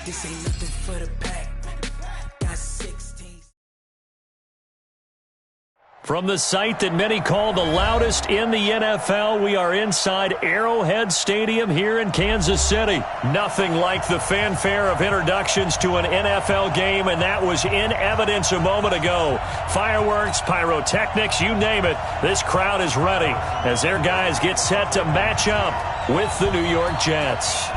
This ain't nothing for the pack. Got 16. From the site that many call the loudest in the NFL, we are inside Arrowhead Stadium here in Kansas City. Nothing like the fanfare of introductions to an NFL game, and that was in evidence a moment ago. Fireworks, pyrotechnics, you name it. This crowd is ready as their guys get set to match up with the New York Jets.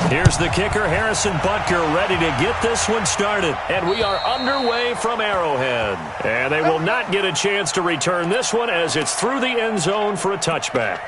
Here's the kicker, Harrison Butker, ready to get this one started. And we are underway from Arrowhead. And they will not get a chance to return this one as it's through the end zone for a touchback.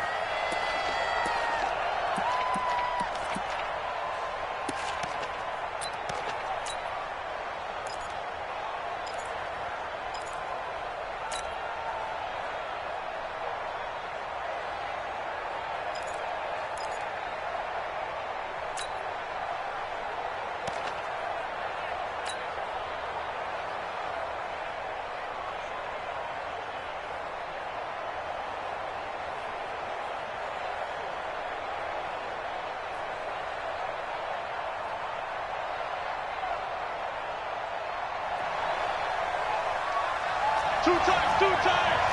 Two times.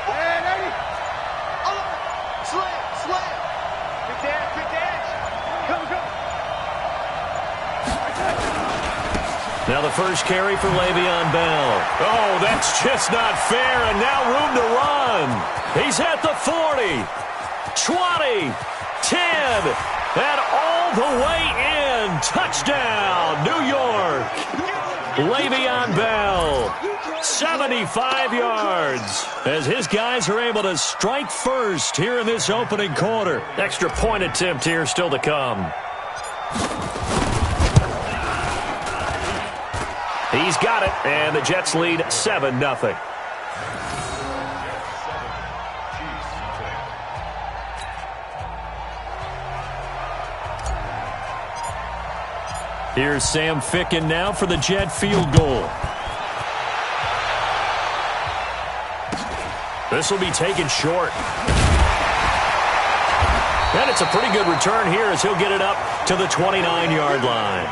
And Eddie. Oh, slam. Big dash. Go. Now the first carry for Le'Veon Bell. Oh, that's just not fair, and now room to run. He's at the 40, 20, 10, and all the way in. Touchdown, New York. Le'Veon Bell, 75 yards, as his guys are able to strike first here in this opening quarter. Extra point attempt here still to come. He's got it, and the Jets lead 7-0. Here's Sam Ficken now for the Jet field goal. This will be taken short. And it's a pretty good return here as he'll get it up to the 29-yard line.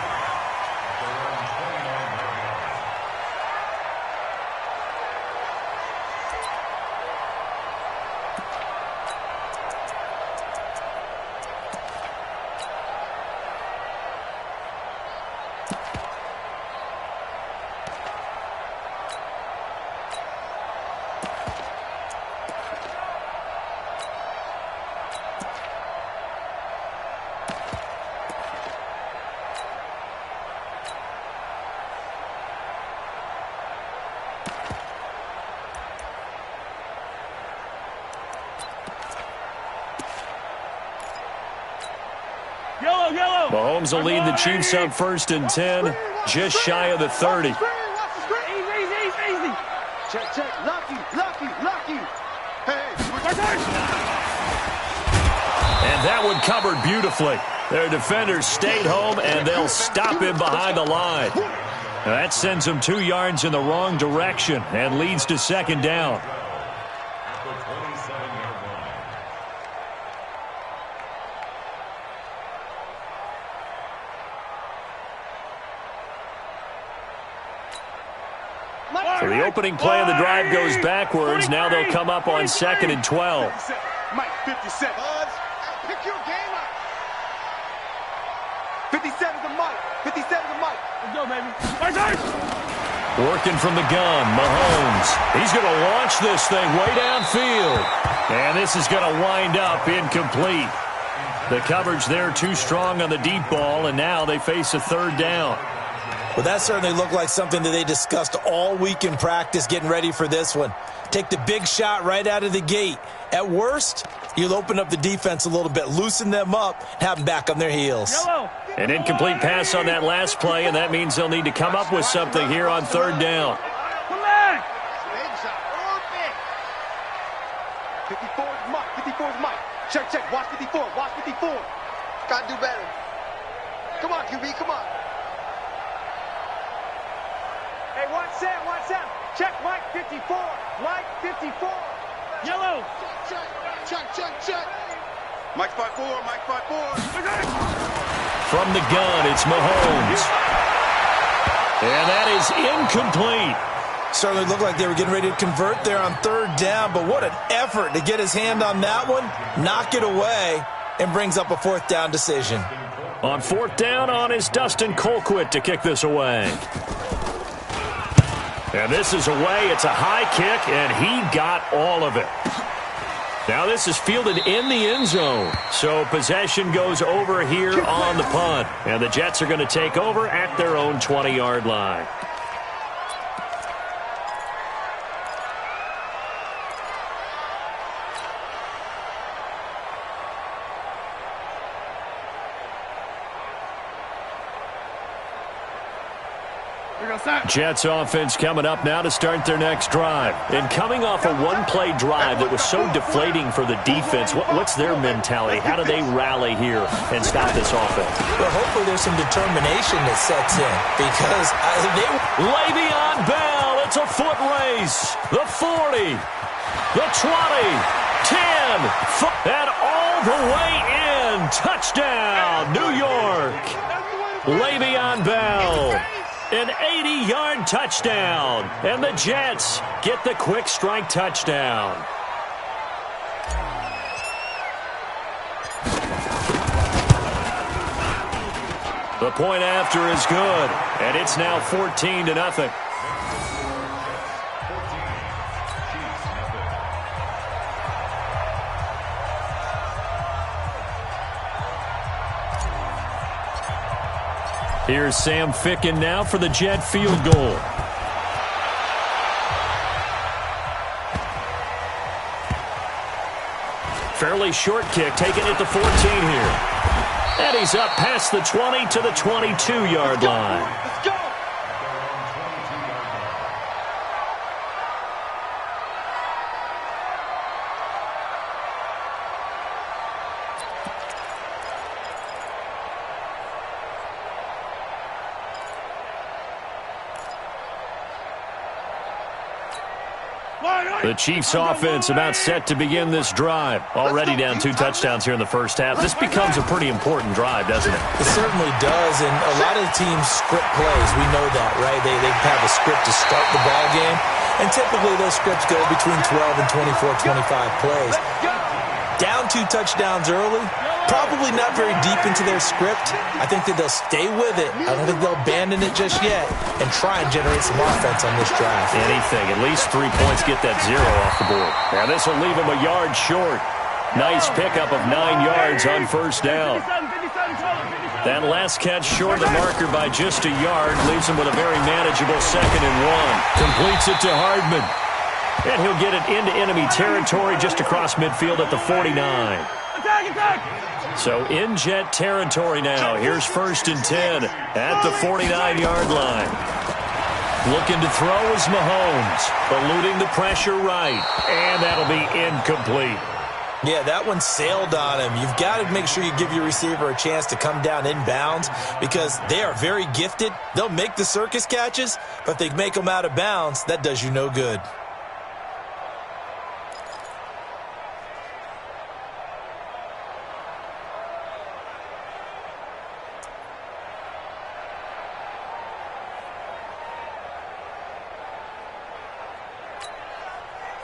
Yellow. Mahomes will lead the Chiefs up 1st and 10, just shy of the 30. Easy. Check. Lucky. Hey. And that one covered beautifully. Their defenders stayed home, and they'll stop him behind the line. Now that sends him 2 yards in the wrong direction and leads to 2nd down. So the opening play of the drive goes backwards. Now they'll come up on 2nd and 12. Mike, 57. Pick your game up. 57 to Mike. Let's go, baby. Working from the gun, Mahomes. He's going to launch this thing way downfield. And this is going to wind up incomplete. The coverage there too strong on the deep ball, and now they face a 3rd down. Well, that certainly looked like something that they discussed all week in practice getting ready for this one. Take the big shot right out of the gate. At worst, you'll open up the defense a little bit, loosen them up, have them back on their heels. An incomplete pass on that last play, and that means they'll need to come up with something here on 3rd down. Come on. 54 is Mike. Check. Watch 54. Gotta do better. Come on, QB, come on. Hey, watch Sam. Check Mike 54. Yellow. Check. Mike 5-4. From the gun, it's Mahomes. And that is incomplete. Certainly looked like they were getting ready to convert there on third down, but what an effort to get his hand on that one, knock it away, and brings up a fourth down decision. On fourth down is Dustin Colquitt to kick this away. And this is away. It's a high kick, and he got all of it. Now this is fielded in the end zone. So possession goes over here on the punt. And the Jets are going to take over at their own 20-yard line. Jets offense coming up now to start their next drive. And coming off a one-play drive that was so deflating for the defense, what's their mentality? How do they rally here and stop this offense? Well, hopefully there's some determination that sets in because Le'Veon Bell, it's a foot race. The 40, the 20, 10, and all the way in. Touchdown, New York. Le'Veon Bell. An 80-yard touchdown, and the Jets get the quick strike touchdown. The point after is good, and it's now 14-0. Here's Sam Ficken now for the Jet field goal. Fairly short kick, taken at the 14 here. And he's up past the 20 to the 22-yard line. Let's go! The Chiefs offense about set to begin this drive. Already down 2 touchdowns here in the first half. This becomes a pretty important drive, doesn't it? It certainly does, and a lot of the teams script plays. We know that, right? They have a script to start the ball game, and typically those scripts go between 12 and 24, 25 plays. Down 2 touchdowns early, probably not very deep into their script. I think that they'll stay with it. I don't think they'll abandon it just yet and try and generate some offense on this drive. Anything. At least 3 points, get that 0 off the board. Now this will leave them a yard short. Nice pickup of 9 yards on first down. That last catch short of the marker by just a yard leaves them with a very manageable 2nd and 1. Completes it to Hardman. And he'll get it into enemy territory just across midfield at the 49. So in Jet territory now. Here's 1st and 10 at the 49-yard line. Looking to throw is Mahomes. Eluding the pressure right. And that'll be incomplete. Yeah, that one sailed on him. You've got to make sure you give your receiver a chance to come down inbounds because they are very gifted. They'll make the circus catches, but if they make them out of bounds, that does you no good.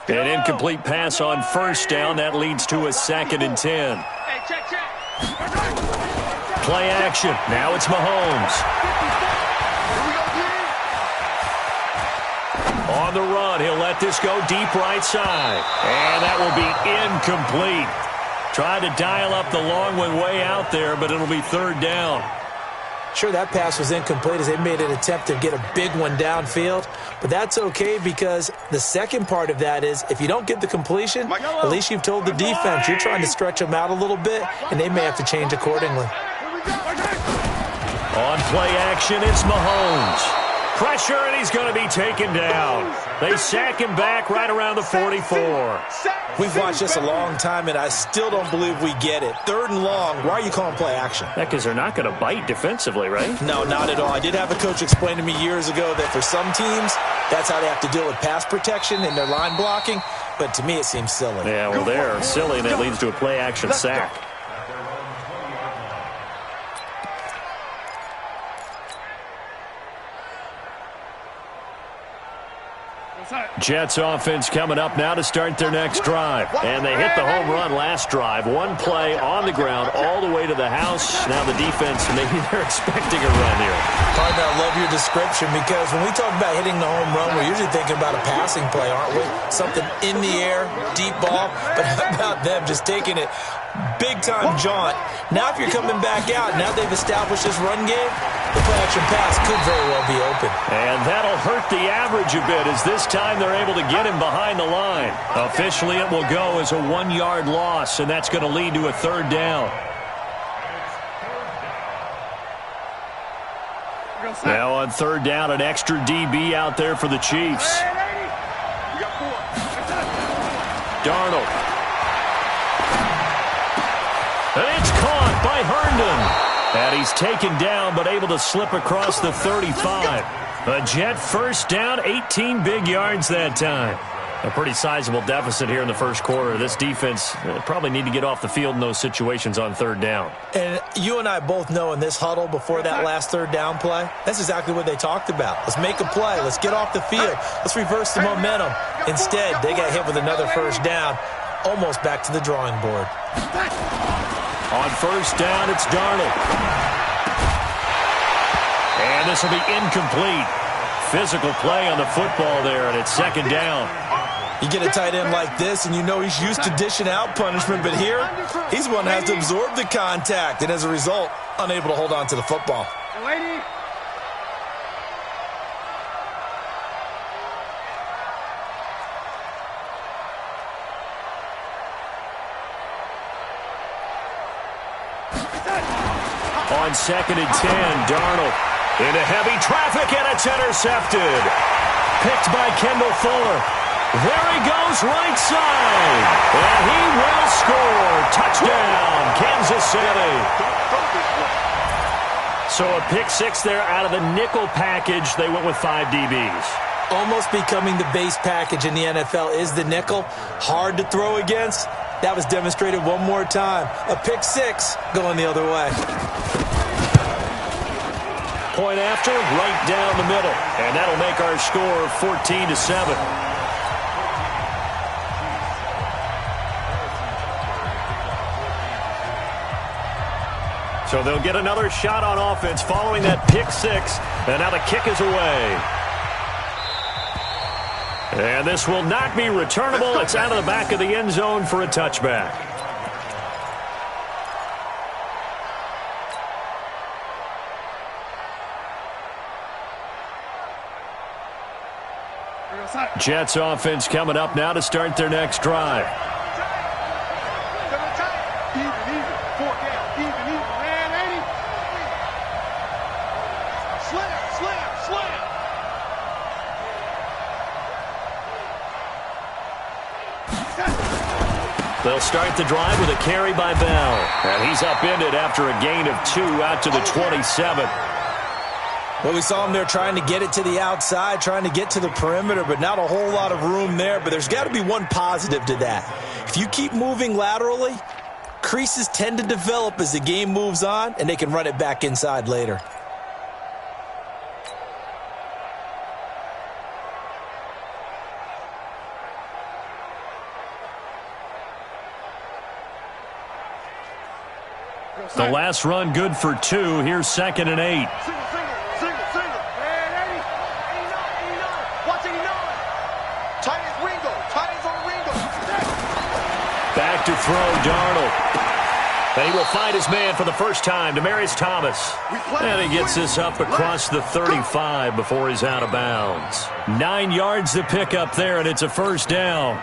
An incomplete pass on first down. That leads to a 2nd and 10. Hey, check. Play action. Now it's Mahomes. On the run, he'll let this go deep right side. And that will be incomplete. Tried to dial up the long one way out there, but it'll be 3rd down. Sure, that pass was incomplete as they made an attempt to get a big one downfield, but that's okay because the second part of that is if you don't get the completion, at least you've told the defense you're trying to stretch them out a little bit, and they may have to change accordingly. On play action, it's Mahomes. Pressure, and he's going to be taken down. They sack him back right around the 44. We've watched this a long time, and I still don't believe we get it. 3rd and long, why are you calling play action? Yeah, because they're not going to bite defensively, right? No, not at all. I did have a coach explain to me years ago that for some teams, that's how they have to deal with pass protection and their line blocking, but to me it seems silly. Yeah, well, they're silly, and that leads to a play action sack. Jets offense coming up now to start their next drive. And they hit the home run last drive. One play on the ground all the way to the house. Now the defense, maybe they're expecting a run here. Partner, I love your description because when we talk about hitting the home run, we're usually thinking about a passing play, aren't we? Something in the air, deep ball. But how about them just taking it big-time jaunt? Now if you're coming back out, now they've established this run game, the play-action pass could very well be open. And that'll hurt the average a bit as this time they're able to get him behind the line. Officially, it will go as a 1-yard loss, and that's going to lead to a third down. Now on third down, an extra DB out there for the Chiefs. Darnold. And it's caught by Herndon. And he's taken down, but able to slip across the 35. A Jet first down, 18 big yards that time. A pretty sizable deficit here in the first quarter. This defense probably need to get off the field in those situations on third down. And you and I both know in this huddle before that last third down play, that's exactly what they talked about. Let's make a play. Let's get off the field. Let's reverse the momentum. Instead, they got hit with another first down, almost back to the drawing board. On first down, it's Darnold. And this will be incomplete. Physical play on the football there, and it's second down. You get a tight end like this, and you know he's used to dishing out punishment, but here, he's the one that has to absorb the contact, and as a result, unable to hold on to the football. On second and 10, Darnold into heavy traffic, and it's intercepted. Picked by Kendall Fuller. There he goes, right side. And he will score. Touchdown, Kansas City. So a pick six there out of the nickel package. They went with 5 DBs. Almost becoming the base package in the NFL is the nickel. Hard to throw against. That was demonstrated one more time. A pick six going the other way. Point after, right down the middle. And that'll make our score 14-7. So they'll get another shot on offense following that pick six. And now the kick is away. And this will not be returnable. It's out of the back of the end zone for a touchback. Jets offense coming up now to start their next drive. They'll start the drive with a carry by Bell. And he's upended after a gain of 2 out to the 27. Well, we saw him there trying to get it to the outside, trying to get to the perimeter, but not a whole lot of room there. But there's got to be one positive to that. If you keep moving laterally, creases tend to develop as the game moves on, and they can run it back inside later. The last run good for 2. Here's second and 8. Back to throw, Darnold. And he will find his man for the first time, Demaryius Thomas. And he gets this up across the 35 before he's out of bounds. 9 yards to pick up there, and it's a first down.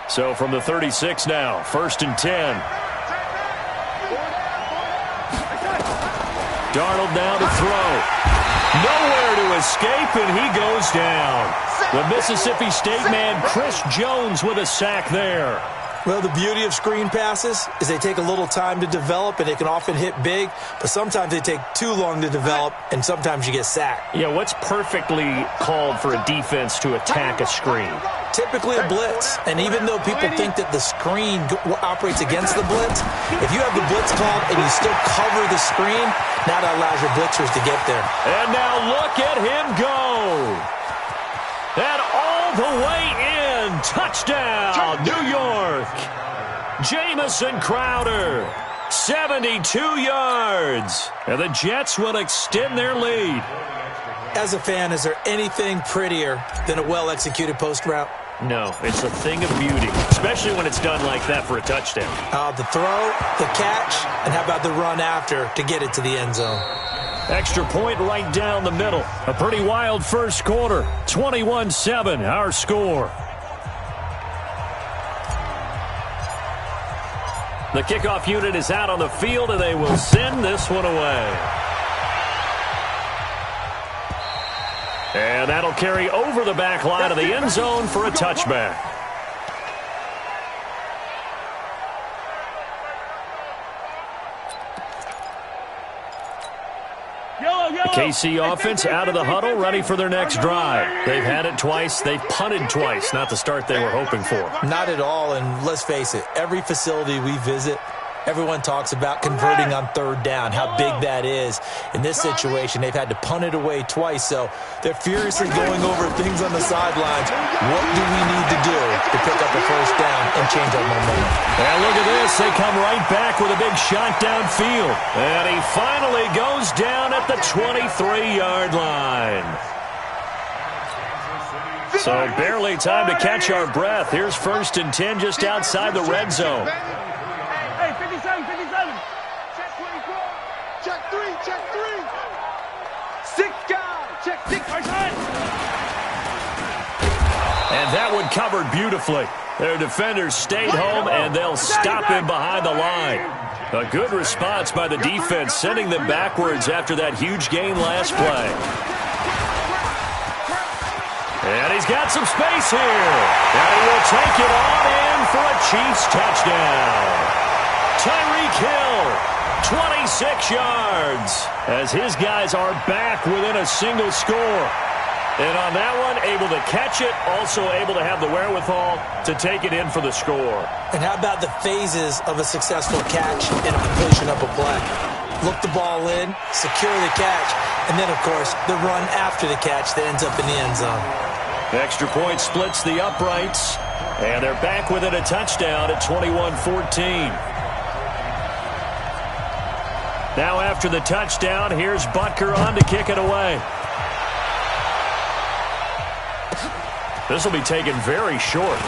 So from the 36 now, first and 10. Darnold now to throw. Nowhere to escape, and he goes down. The Mississippi State man, Chris Jones, with a sack there. Well, the beauty of screen passes is they take a little time to develop, and they can often hit big, but sometimes they take too long to develop, and sometimes you get sacked. Yeah, what's perfectly called for a defense to attack a screen? Typically a blitz, and even though people think that the screen operates against the blitz, if you have the blitz called and you still cover the screen, now that allows your blitzers to get there. And now look at him go. And all the way in. Touchdown, New York. Jamison Crowder, 72 yards. And the Jets will extend their lead. As a fan, is there anything prettier than a well-executed post route? No, it's a thing of beauty, especially when it's done like that for a touchdown. The throw, the catch, and how about the run after to get it to the end zone? Extra point right down the middle. A pretty wild first quarter. 21-7, our score. The kickoff unit is out on the field, and they will send this one away. And that'll carry over the back line of the end zone for a touchback. The KC offense out of the huddle, ready for their next drive. They've had it twice. They've punted twice. Not the start they were hoping for. Not at all, and let's face it, every facility we visit, everyone talks about converting on third down, how big that is. In this situation, they've had to punt it away twice, so they're furiously going over things on the sidelines. What do we need to do to pick up a first down and change our momentum? And look at this. They come right back with a big shot downfield. And he finally goes down at the 23-yard line. So barely time to catch our breath. Here's 1st and 10 just outside the red zone. Hey, 57, 57. Check 24. Check 3, check 3. 6 guys. Check 6. Right side. And that one covered beautifully. Their defenders stayed home, and they'll stop him behind the line. A good response by the defense, sending them backwards after that huge gain last play. And he's got some space here. And he will take it on in for a Chiefs touchdown. Tyreek Hill, 26 yards, as his guys are back within a single score. And on that one, able to catch it, also able to have the wherewithal to take it in for the score. And how about the phases of a successful catch and a completion of a play? Look the ball in, secure the catch, and then, of course, the run after the catch that ends up in the end zone. The extra point splits the uprights, and they're back within a touchdown at 21-14. Now after the touchdown, here's Butker on to kick it away. This will be taken very short.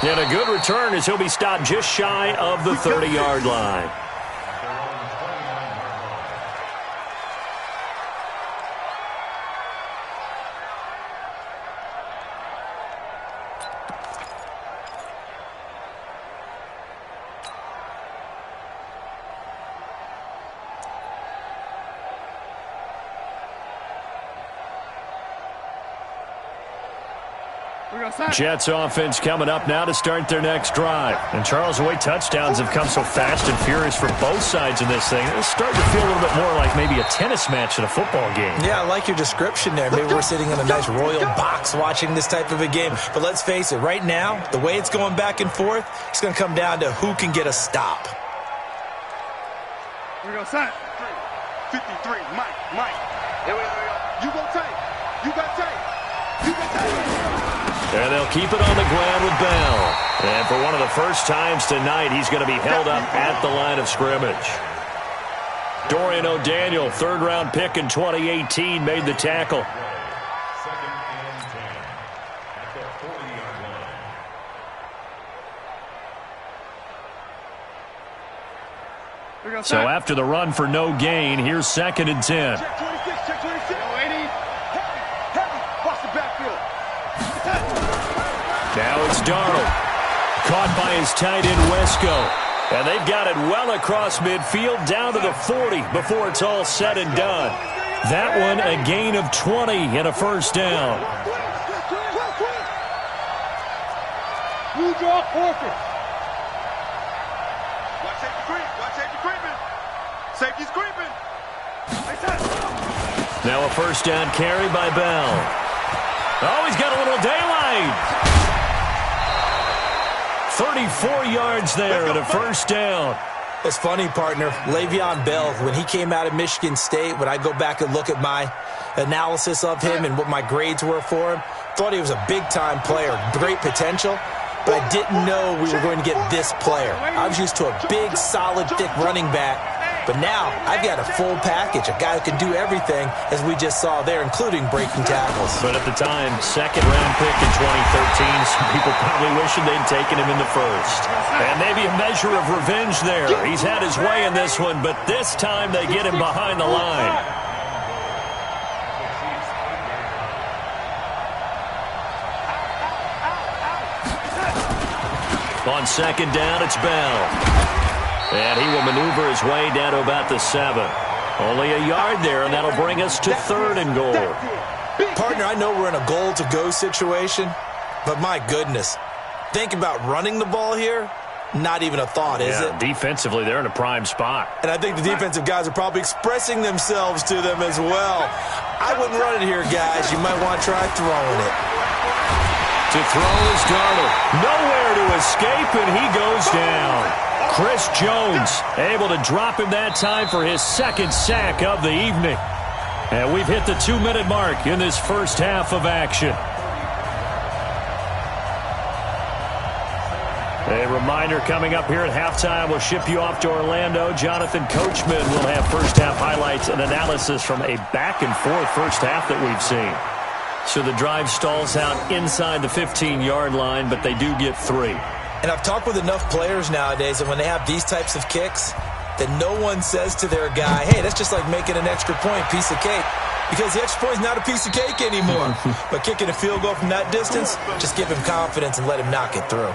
And a good return as he'll be stopped just shy of the 30-yard line. Jets offense coming up now to start their next drive. And Charles, the way touchdowns have come so fast and furious for both sides in this thing, it's starting to feel a little bit more like maybe a tennis match in a football game. Yeah, I like your description there. Maybe we're sitting in a nice royal box watching this type of a game. But let's face it, right now, the way it's going back and forth, it's going to come down to who can get a stop. Here we go, son. 53, Mike. Here we go. You go take. You got take. You got take. And they'll keep it on the ground with Bell. And for one of the first times tonight, he's going to be held up at the line of scrimmage. Dorian O'Daniel, third-round pick in 2018, made the tackle. So after the run for no gain, here's 2nd and 10. Check 26, check 26. Heavy. Watch the backfield. Now it's Darnold. Caught by his tight end, Wesco. And they've got it well across midfield down to the 40 before it's all said and done. That one a gain of 20 and a first down. Blue draw forfeit. Watch safety creep. Watch safety creeping. Safety's creeping. Now a first down carry by Bell. Oh, he's got a little daylight. 34 yards there and a first down. It's funny, partner. Le'Veon Bell, when he came out of Michigan State, when I go back and look at my analysis of him and what my grades were for him, thought he was a big-time player, great potential, but I didn't know we were going to get this player. I was used to a big, solid, thick running back. But now, I've got a full package, a guy who can do everything, as we just saw there, including breaking tackles. But at the time, second-round pick in 2013, some people probably wishing they'd taken him in the first. And maybe a measure of revenge there. He's had his way in this one, but this time they get him behind the line. On second down, it's Bell. And he will maneuver his way down to about the 7. Only a yard there, and that'll bring us to 3rd and goal. Partner, I know we're in a goal-to-go situation, but my goodness, think about running the ball here. Not even a thought, is it? Defensively, they're in a prime spot. And I think the defensive guys are probably expressing themselves to them as well. I wouldn't run it here, guys. You might want to try throwing it. To throw is Darnold. Nowhere to escape, and he goes down. Chris Jones able to drop him that time for his second sack of the evening. And we've hit the 2-minute mark in this first half of action. A reminder coming up here at halftime, we'll ship you off to Orlando. Jonathan Coachman will have first half highlights and analysis from a back-and-forth first half that we've seen. So the drive stalls out inside the 15-yard line, but they do get 3. And I've talked with enough players nowadays that when they have these types of kicks, that no one says to their guy, hey, that's just like making an extra point, piece of cake. Because the extra point is not a piece of cake anymore. But kicking a field goal from that distance, just give him confidence and let him knock it through.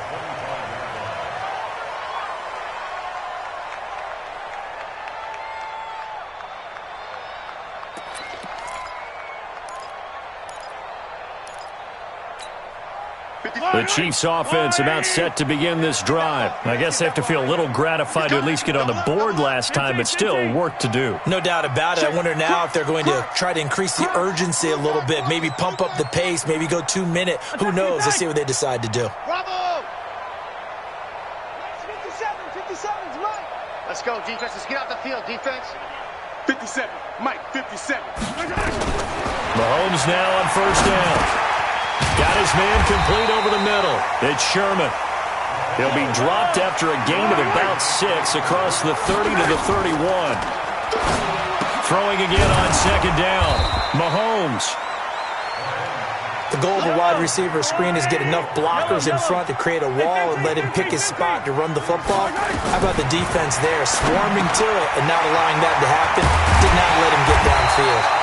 The Chiefs offense about set to begin this drive. I guess they have to feel a little gratified to at least get on the board last time, but still work to do. No doubt about it. I wonder now if they're going to try to increase the urgency a little bit, maybe pump up the pace, maybe go 2-minute. Who knows? Let's see what they decide to do. Bravo! 57's Mike. Let's go, defense. Let's get out the field, defense. 57, Mike, 57. Mahomes now on first down. Got his man complete over the middle. It's Sherman. He'll be dropped after a gain of about 6 across the 30 to the 31. Throwing again on second down. Mahomes. The goal of a wide receiver screen is get enough blockers in front to create a wall and let him pick his spot to run the football. How about the defense there, swarming to it and not allowing that to happen? Did not let him get downfield.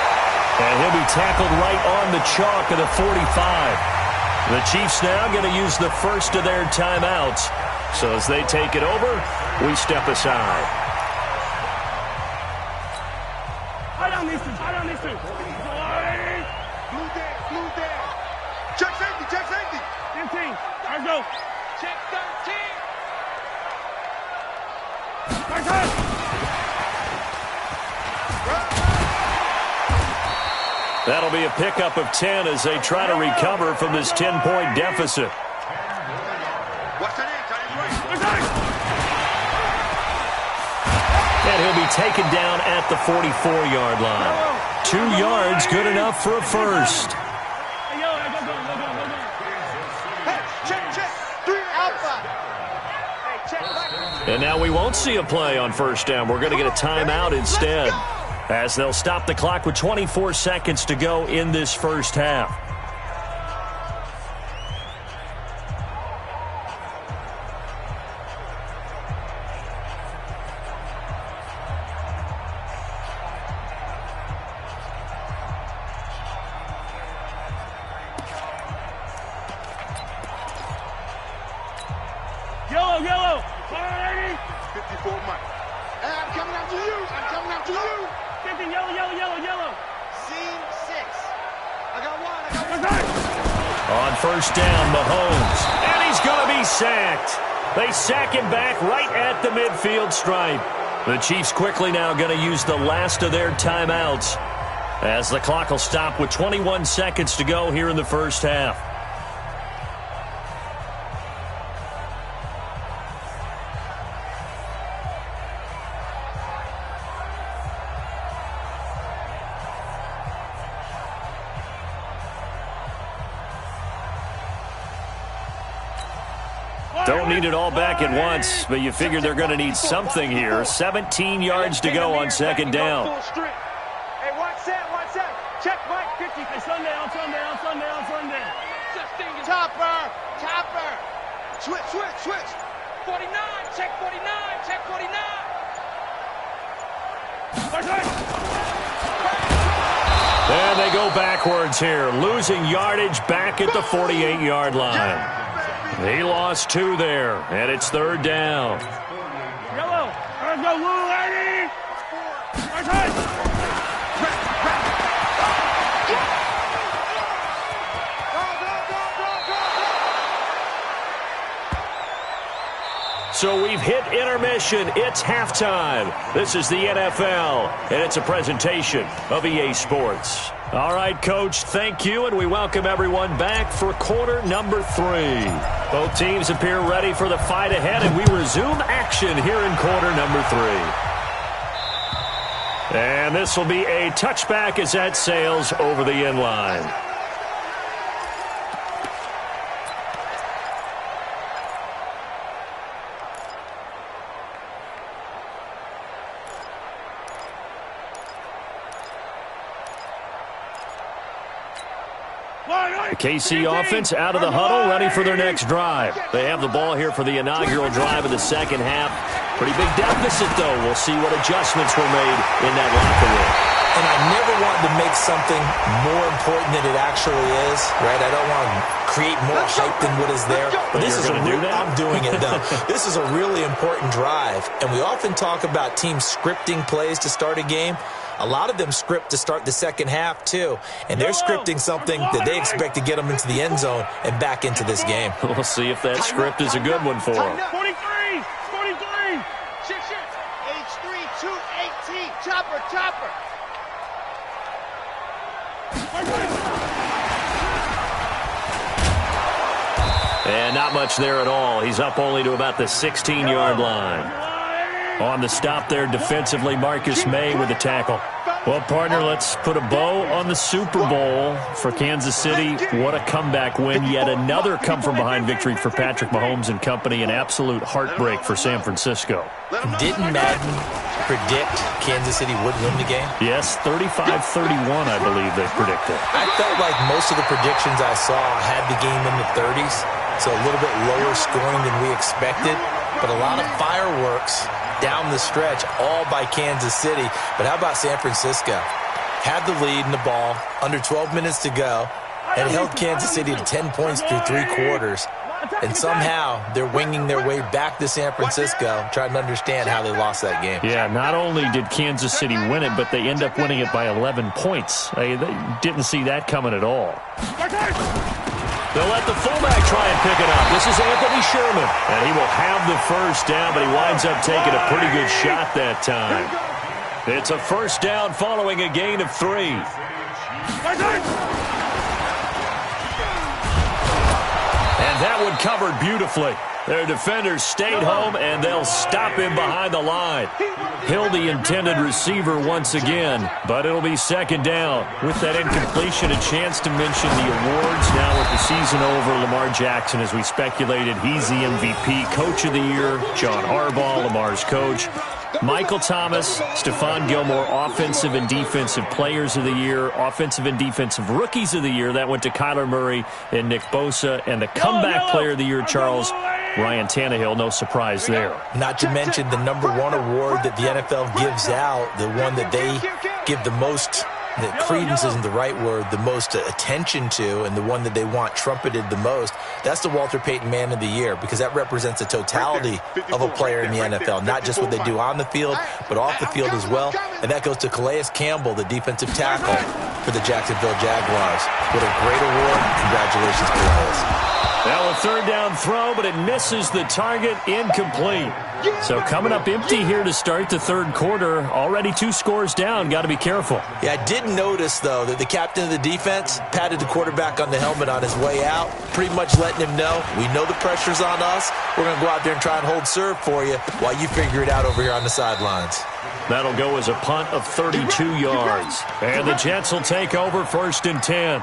And he'll be tackled right on the chalk of the 45. The Chiefs now going to use the first of their timeouts. So as they take it over, we step aside. I don't need to. Blue there. Check safety. 15. Let's go. Check 13. That'll be a pickup of 10 as they try to recover from this 10-point deficit. And he'll be taken down at the 44-yard line. 2 yards, good enough for a first. And now we won't see a play on first down. We're going to get a timeout instead, as they'll stop the clock with 24 seconds to go in this first half. Yellow. 54 Mike. Hey, I'm coming after you. 50, yellow. Scene 6. I got one. On first down, Mahomes. And he's going to be sacked. They sack him back right at the midfield stripe. The Chiefs quickly now going to use the last of their timeouts as the clock will stop with 21 seconds to go here in the first half. Don't need it all back at once, but you figure they're going to need something here. 17 yards to go on second down. Hey, watch that. Check Mike, 50. Hey, Sunday. Chopper. Switch. 49, check 49. And they go backwards here, losing yardage back at the 48-yard line. He lost 2 there, and it's third down. Yellow. Let's go, Lou, lady. So we've hit intermission. It's halftime. This is the NFL, and it's a presentation of EA Sports. All right, Coach, thank you, and we welcome everyone back for quarter number 3. Both teams appear ready for the fight ahead, and we resume action here in quarter number 3. And this will be a touchback as that sails over the end line. The KC offense out of the huddle, ready for their next drive. They have the ball here for the inaugural drive of the second half. Pretty big deficit, though. We'll see what adjustments were made in that locker room. And I never wanted to make something more important than it actually is, right? I don't want to create more hype than what is there. But this is I'm doing it, though. This is a really important drive. And we often talk about teams scripting plays to start a game. A lot of them script to start the second half, too. And they're scripting something that they expect to get them into the end zone and back into this game. We'll see if that script is a good one for them. 43. Shit. H3, 218. Chopper. And not much there at all. He's up only to about the 16-yard line. On the stop there defensively, Marcus May with the tackle. Well, partner, let's put a bow on the Super Bowl for Kansas City. What a comeback win. Yet another come-from-behind victory for Patrick Mahomes and company. An absolute heartbreak for San Francisco. Didn't Madden predict Kansas City would win the game? Yes, 35-31, I believe they predicted. I felt like most of the predictions I saw had the game in the 30s, so a little bit lower scoring than we expected, but a lot of fireworks down the stretch, all by Kansas City. But how about San Francisco? Had the lead in the ball, under 12 minutes to go, and held Kansas City to 10 points through 3 quarters. And somehow they're winging their way back to San Francisco, trying to understand how they lost that game. Yeah, not only did Kansas City win it, but they end up winning it by 11 points. They didn't see that coming at all. They'll let the fullback try and pick it up. This is Anthony Sherman, and he will have the first down, but he winds up taking a pretty good shot that time. It's a first down following a gain of 3. And that one covered beautifully. Their defenders stayed home, and they'll stop him behind the line. Hill, the intended receiver once again, but it'll be second down. With that incompletion, a chance to mention the awards. Now with the season over, Lamar Jackson, as we speculated, he's the MVP, Coach of the Year. John Harbaugh, Lamar's coach. Michael Thomas, Stephon Gilmore, Offensive and Defensive Players of the Year, Offensive and Defensive Rookies of the Year. That went to Kyler Murray and Nick Bosa. And the Comeback Player of the Year, Charles, Ryan Tannehill, no surprise there. Not to mention the #1 award that the NFL gives out, the one that they give the most, that credence isn't the right word, the most attention to, and the one that they want trumpeted the most. That's the Walter Payton Man of the Year, because that represents the totality of a player in the NFL, not just what they do on the field, but off the field as well. And that goes to Calais Campbell, the defensive tackle, for the Jacksonville Jaguars. What a great award. Congratulations, guys. Now a third down throw, but it misses the target, incomplete. So coming up empty here to start the third quarter. Already 2 scores down. Got to be careful. Yeah, I did notice, though, that the captain of the defense patted the quarterback on the helmet on his way out, pretty much letting him know, we know the pressure's on us. We're going to go out there and try and hold serve for you while you figure it out over here on the sidelines. That'll go as a punt of 32 yards. And the Jets will take over 1st and 10.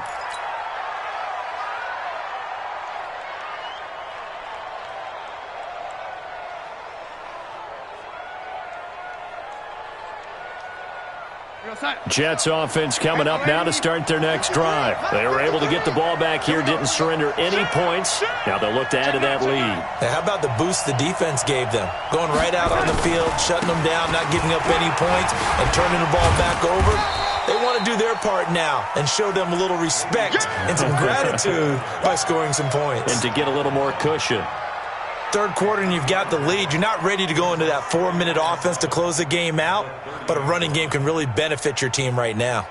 Jets offense coming up now to start their next drive. They were able to get the ball back here, didn't surrender any points. Now they'll look to add to that lead. Now, how about the boost the defense gave them? Going right out on the field, shutting them down, not giving up any points, and turning the ball back over. They want to do their part now and show them a little respect and some gratitude by scoring some points. And to get a little more cushion. Third quarter and you've got the lead. You're not ready to go into that 4-minute offense to close the game out, but a running game can really benefit your team right now.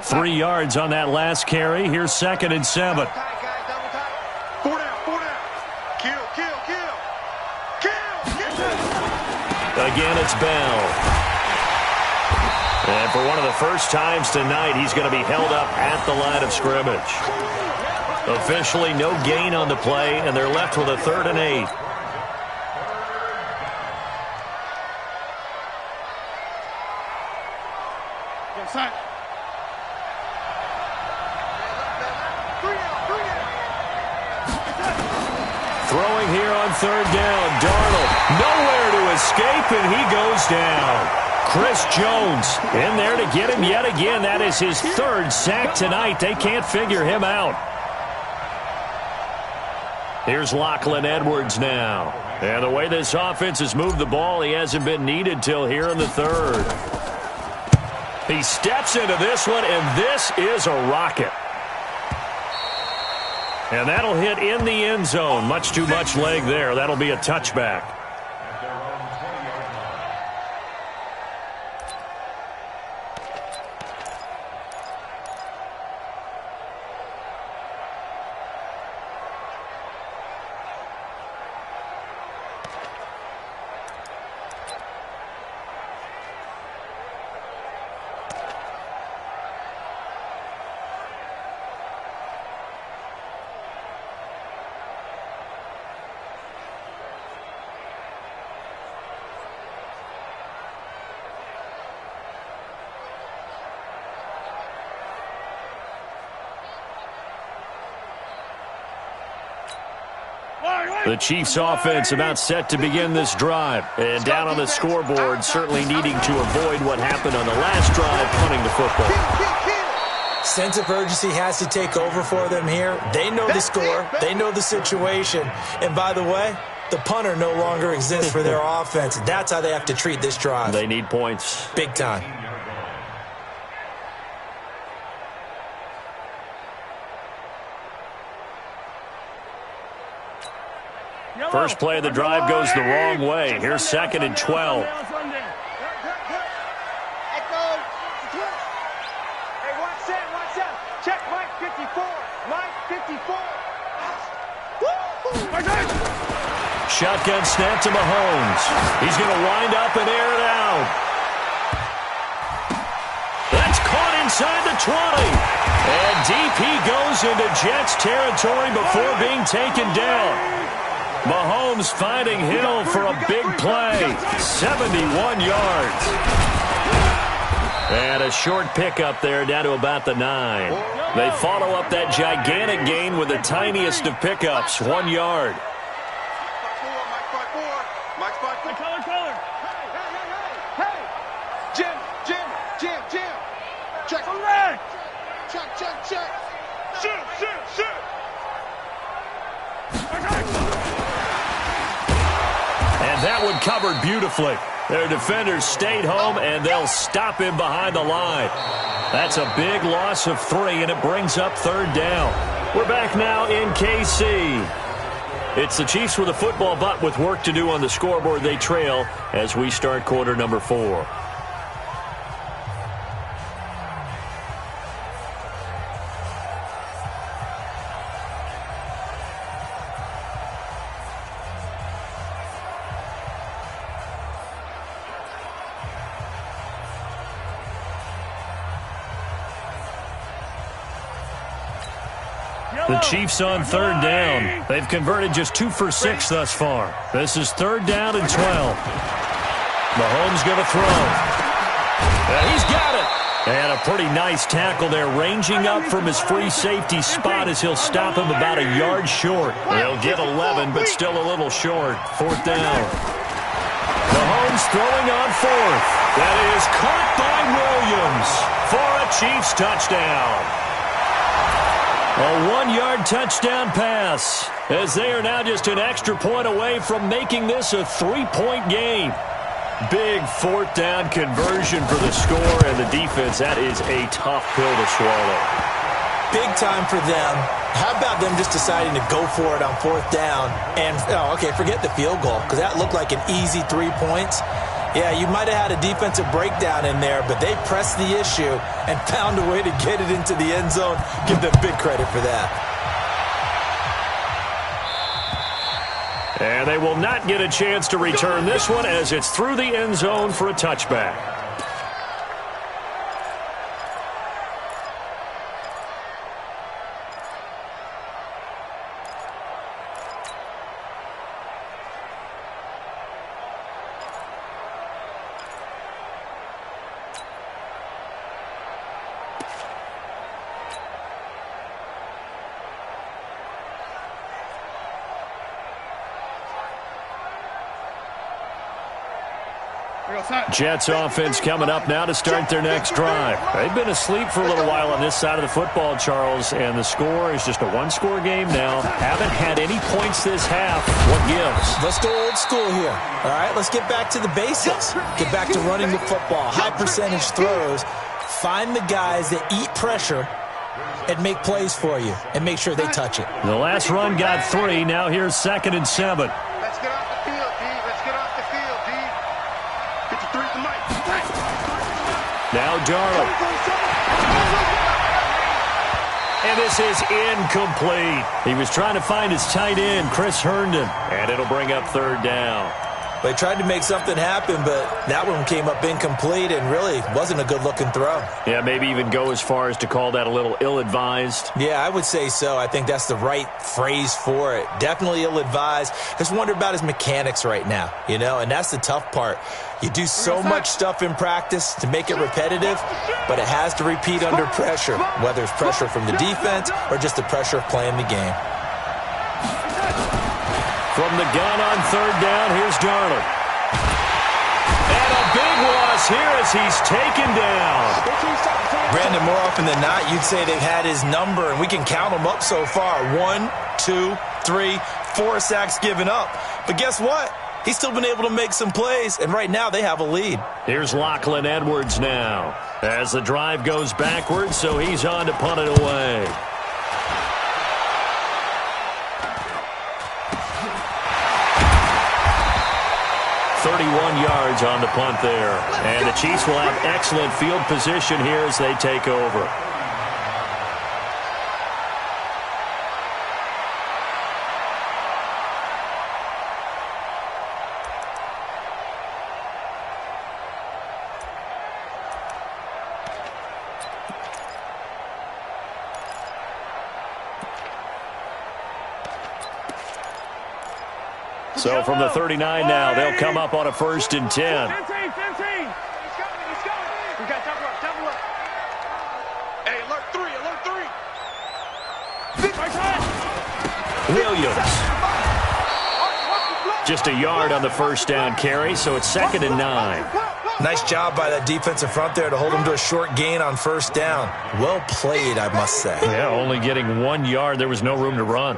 Three yards on that last carry. Here's 2nd and 7. 4 down, 4 down. Kill. Again, it's Bell. And for one of the first times tonight, he's going to be held up at the line of scrimmage. Officially, no gain on the play, and they're left with a 3rd and 8. Throwing here on 3rd down. Darnold, nowhere to escape, and he goes down. Chris Jones in there to get him yet again. That is his 3rd sack tonight. They can't figure him out. Here's Lachlan Edwards now. And the way this offense has moved the ball, he hasn't been needed till here in the 3rd. He steps into this one, and this is a rocket. And that'll hit in the end zone. Much too much leg there. That'll be a touchback. The Chiefs offense about set to begin this drive. And down on the scoreboard, certainly needing to avoid what happened on the last drive, punting the football. Sense of urgency has to take over for them here. They know the score. They know the situation. And by the way, the punter no longer exists for their offense. That's how they have to treat this drive. They need points. Big time. First play of the drive goes the wrong way. Here's 2nd and 12. Hey, watch that. Check Mike 54. Mike 54. Shotgun snap to Mahomes. He's going to wind up and air it out. That's caught inside the 20. And deep he goes into Jets territory before being taken down. Mahomes finding Hill for a big play. 71 yards. And a short pickup there down to about the 9. They follow up that gigantic gain with the tiniest of pickups, 1 yard. Color. Hey. Jim. Check. Correct. Check. Shoot. And that one covered beautifully. Their defenders stayed home, and they'll stop him behind the line. That's a big loss of 3, and it brings up 3rd down. We're back now in KC. It's the Chiefs with a football, but with work to do on the scoreboard. They trail as we start quarter number 4. The Chiefs on third down. They've converted just 2 for 6 thus far. This is third down and 12. Mahomes going to throw. And he's got it. And a pretty nice tackle there, ranging up from his free safety spot as he'll stop him about a yard short. They'll get 11, but still a little short. Fourth down. Mahomes throwing on fourth. That is caught by Williams for a Chiefs touchdown. A 1-yard touchdown pass, as they are now just an extra point away from making this a 3-point game. Big fourth down conversion for the score, and the defense, that is a tough pill to swallow. Big time for them. How about them just deciding to go for it on fourth down? And, forget the field goal, because that looked like an easy 3 points. Yeah, you might have had a defensive breakdown in there, but they pressed the issue and found a way to get it into the end zone. Give them big credit for that. And they will not get a chance to return this one as it's through the end zone for a touchback. Jets offense coming up now to start their next drive. They've been asleep for a little while on this side of the football, Charles, and the score is just a one-score game now. Haven't had any points this half. What gives? Let's go old school here. All right, let's get back to the basics. Get back to running the football, high percentage throws. Find the guys that eat pressure and make plays for you and make sure they touch it. The last run got 3. Now here's 2nd and 7. Let's get off the field, D. Let's get off the field, D. 53 to Mike. Now Darnold. And this is incomplete. He was trying to find his tight end, Chris Herndon. And it'll bring up third down. They tried to make something happen, but that one came up incomplete and really wasn't a good-looking throw. Yeah, maybe even go as far as to call that a little ill-advised. Yeah, I would say so. I think that's the right phrase for it. Definitely ill-advised. Just wonder about his mechanics right now, and that's the tough part. You do so much stuff in practice to make it repetitive, but it has to repeat under pressure, whether it's pressure from the defense or just the pressure of playing the game. From the gun on third down, here's Darnold. And a big loss here as he's taken down. Brandon, more often than not, you'd say they've had his number, and we can count them up so far. 1, 2, 3, 4 sacks given up. But guess what? He's still been able to make some plays, and right now they have a lead. Here's Lachlan Edwards now as the drive goes backwards, so he's on to punt it away. 31 yards on the punt there. And the Chiefs will have excellent field position here as they take over. So from the 39 now, they'll come up on a 1st and 10. 15. He's going. We got double up. Hey, alert 3. Williams. Just a yard on the first down carry, so it's 2nd and 9. Nice job by that defensive front there to hold him to a short gain on first down. Well played, I must say. Yeah, only getting 1 yard. There was no room to run.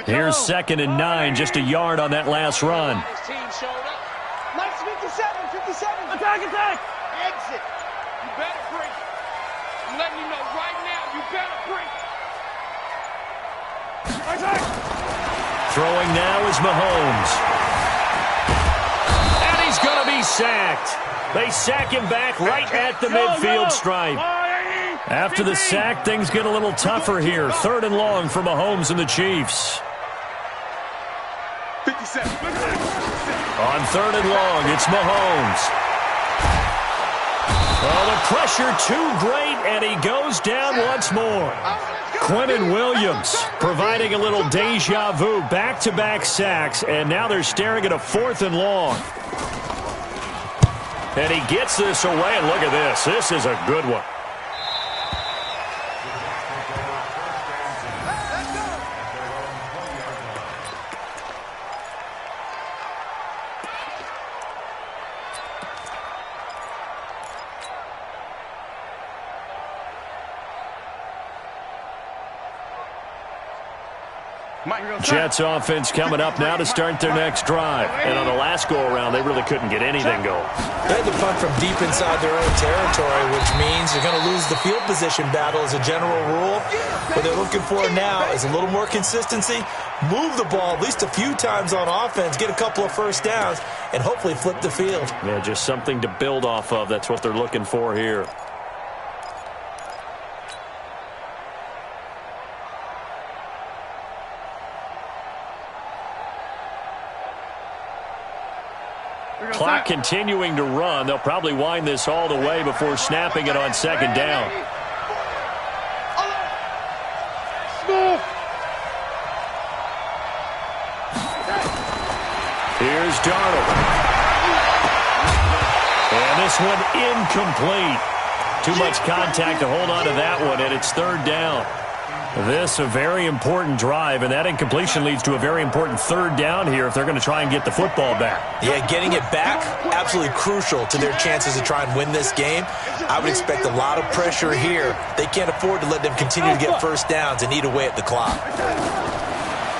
Here's 2nd and 9, just a yard on that last run. Mike's 57. Attack. Exit. You better break. I'm letting you know right now, you better break. Attack. Throwing now is Mahomes. And he's going to be sacked. They sack him back right at the midfield stripe. After the sack, things get a little tougher here. 3rd and long for Mahomes and the Chiefs. 57. On 3rd and long, it's Mahomes. Oh, the pressure too great, and he goes down once more. Quinnen Williams providing a little deja vu, back-to-back sacks, and now they're staring at a 4th and long. And he gets this away, and look at this. This is a good one. Jets offense coming up now to start their next drive. And on the last go-around, they really couldn't get anything going. They had to punt from deep inside their own territory, which means you're going to lose the field position battle as a general rule. What they're looking for now is a little more consistency, move the ball at least a few times on offense, get a couple of first downs, and hopefully flip the field. Yeah, just something to build off of. That's what they're looking for here. Clock continuing to run. They'll probably wind this all the way before snapping it on 2nd down. Here's Darnold. And this one incomplete. Too much contact to hold on to that one, and it's 3rd down. This a very important drive, and that incompletion leads to a very important 3rd down here if they're going to try and get the football back. Yeah, getting it back, absolutely crucial to their chances to try and win this game. I would expect a lot of pressure here. They can't afford to let them continue to get first downs and eat away at the clock.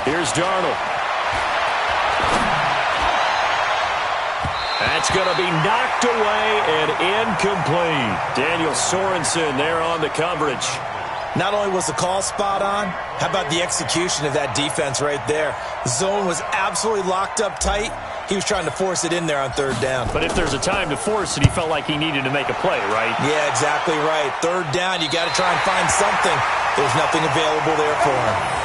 Here's Darnold. That's going to be knocked away and incomplete. Daniel Sorensen there on the coverage. Not only was the call spot on, how about the execution of that defense right there? The zone was absolutely locked up tight. He was trying to force it in there on 3rd down. But if there's a time to force it, he felt like he needed to make a play, right? Yeah, exactly right. 3rd down, you got to try and find something. There's nothing available there for him.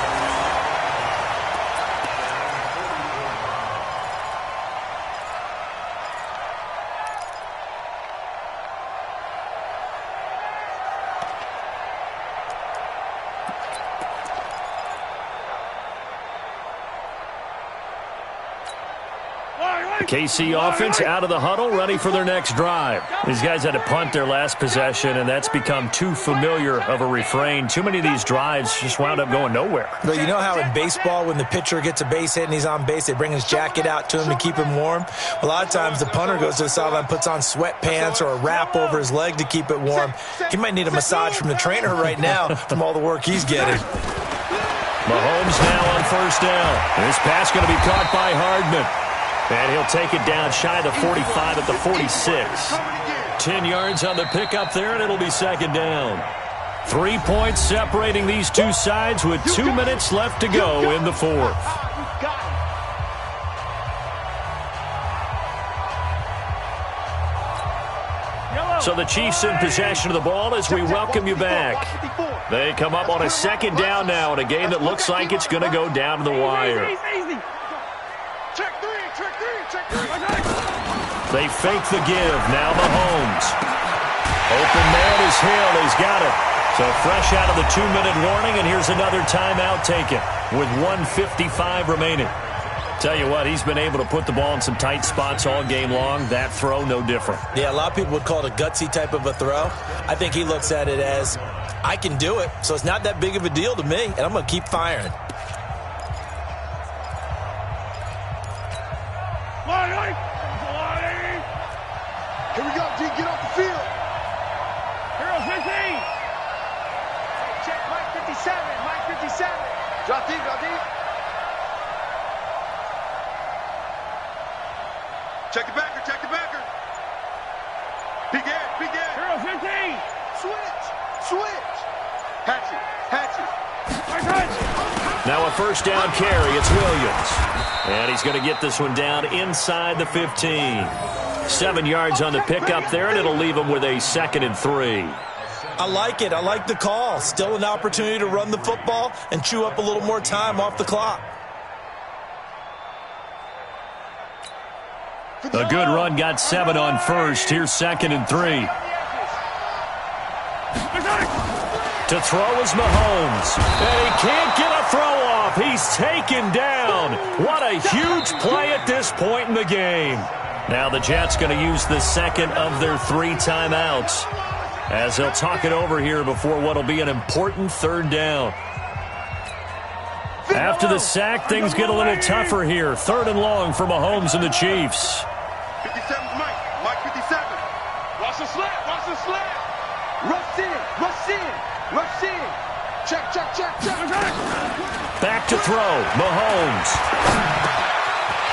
KC offense out of the huddle, ready for their next drive. These guys had to punt their last possession, and that's become too familiar of a refrain. Too many of these drives just wound up going nowhere. But you know how in baseball, when the pitcher gets a base hit and he's on base, they bring his jacket out to him to keep him warm? A lot of times the punter goes to the sideline, puts on sweatpants or a wrap over his leg to keep it warm. He might need a massage from the trainer right now from all the work he's getting. Mahomes now on 1st down. This pass going to be caught by Hardman. And he'll take it down shy of the 45 at the 46. 10 yards on the pickup there, and it'll be 2nd down. 3 points separating these two sides with 2 minutes left to go in the 4th. So the Chiefs in possession of the ball as we welcome you back. They come up on a 2nd down now in a game that looks like it's going to go down to the wire. They fake the give. Now Mahomes. Open man is Hill. He's got it. So fresh out of the 2-minute warning, and here's another timeout taken with 1:55 remaining. Tell you what, he's been able to put the ball in some tight spots all game long. That throw, no different. Yeah, a lot of people would call it a gutsy type of a throw. I think he looks at it as, I can do it, so it's not that big of a deal to me, and I'm going to keep firing. Here we go, D. Get off the field. Heroes 15. Check Mike 57. Mike 57. Drop deep, drop deep. Check the backer, check the backer. Big Ed, big Ed. Hero 15. Switch. Hatchet. Now a first down carry. It's Williams. And he's going to get this one down inside the 15. 7 yards on the pickup there, and it'll leave him with a 2nd and 3. I like it. I like the call. Still an opportunity to run the football and chew up a little more time off the clock. A good run got 7 on first. Here's 2nd and 3. To throw is Mahomes. And he can't get a throw off. He's taken down. What a huge play at this point in the game. Now the Jets going to use the 2nd of their 3 timeouts as they'll talk it over here before what will be an important 3rd down. After the sack, things get a little tougher here. 3rd and long for Mahomes and the Chiefs. 57's Mike 57. Watch the slap. Rush in. Check. Back to throw. Mahomes.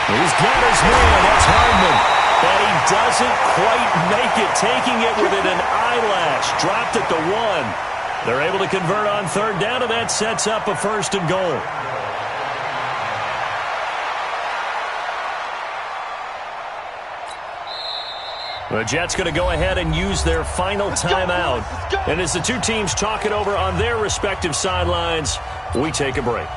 He's got his man. That's Hardman. But he doesn't quite make it. Taking it within an eyelash. Dropped at the 1. They're able to convert on 3rd down, and that sets up a 1st and goal. The Jets going to go ahead and use their final timeout. And as the two teams talk it over on their respective sidelines, we take a break.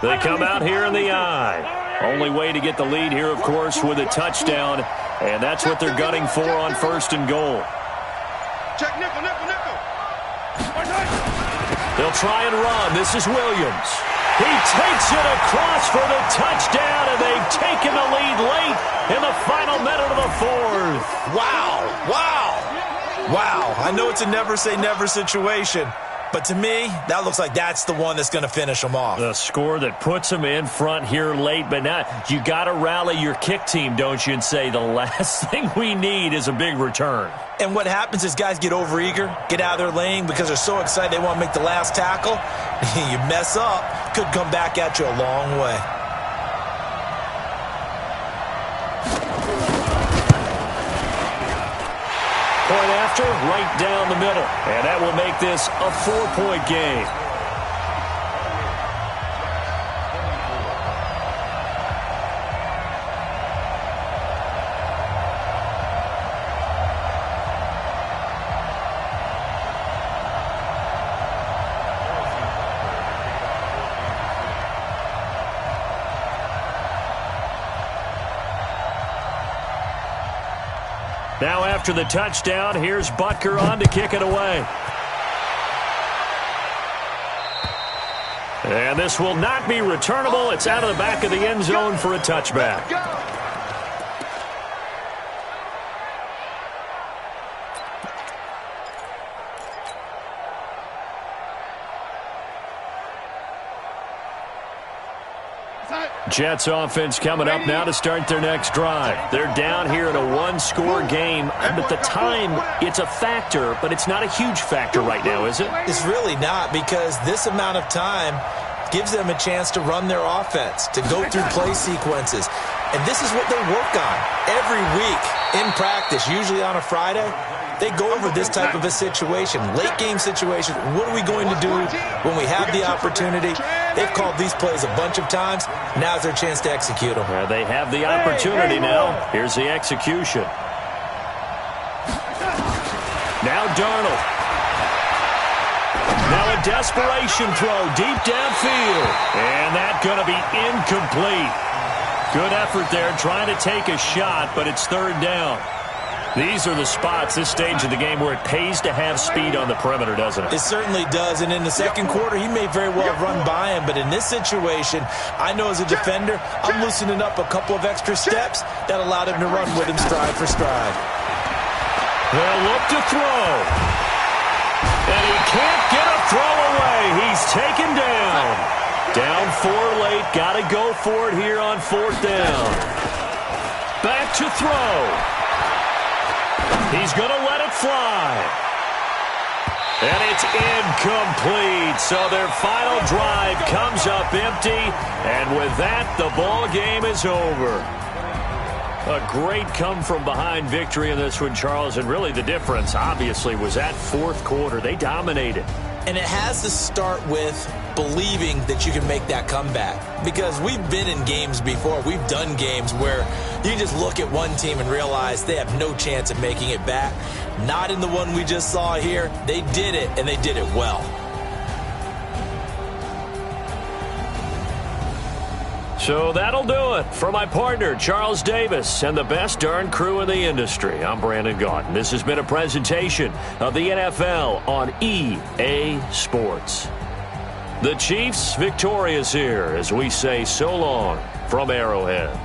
They come out here in the eye. Only way to get the lead here, of course, with a touchdown. And that's what they're gunning for on 1st and goal. Check nickel. They'll try and run. This is Williams. He takes it across for the touchdown, and they've taken the lead late in the final minute of the 4th. Wow. I know it's a never say never situation, but to me, that looks like that's the one that's going to finish them off. The score that puts them in front here late, but now you got to rally your kick team, don't you, and say the last thing we need is a big return. And what happens is guys get overeager, get out of their lane because they're so excited they want to make the last tackle. You mess up, could come back at you a long way. Point after, right down the middle. And that will make this a 4-point game. Now after the touchdown, here's Butker on to kick it away. And this will not be returnable. It's out of the back of the end zone for a touchback. Jets offense coming up now to start their next drive. They're down here in a one-score game, but the time, it's a factor, but it's not a huge factor right now, is it? It's really not, because this amount of time gives them a chance to run their offense, to go through play sequences. And this is what they work on every week in practice, usually on a Friday. They go over this type of a situation, late game situation. What are we going to do when we have the opportunity? They've called these plays a bunch of times. Now's their chance to execute them. They have the opportunity now. Here's the execution. Now Darnold. Now a desperation throw deep downfield. And that's going to be incomplete. Good effort there trying to take a shot, but it's third down. These are the spots, this stage of the game, where it pays to have speed on the perimeter, doesn't it? It certainly does, and in the second quarter, he may very well have run by him, but in this situation, I know as a defender, I'm loosening up a couple of extra steps that allowed him to run with him stride for stride. They'll look to throw. And he can't get a throw away. He's taken down. Down 4 late. Got to go for it here on 4th down. Back to throw. He's going to let it fly. And it's incomplete. So their final drive comes up empty. And with that, the ball game is over. A great come-from-behind victory in this one, Charles. And really the difference, obviously, was that 4th quarter. They dominated. And it has to start with believing that you can make that comeback. Because we've been in games before. We've done games where you just look at one team and realize they have no chance of making it back. Not in the one we just saw here. They did it, and they did it well. So that'll do it. For my partner, Charles Davis, and the best darn crew in the industry, I'm Brandon Gaudin. This has been a presentation of the NFL on EA Sports. The Chiefs victorious here as we say so long from Arrowhead.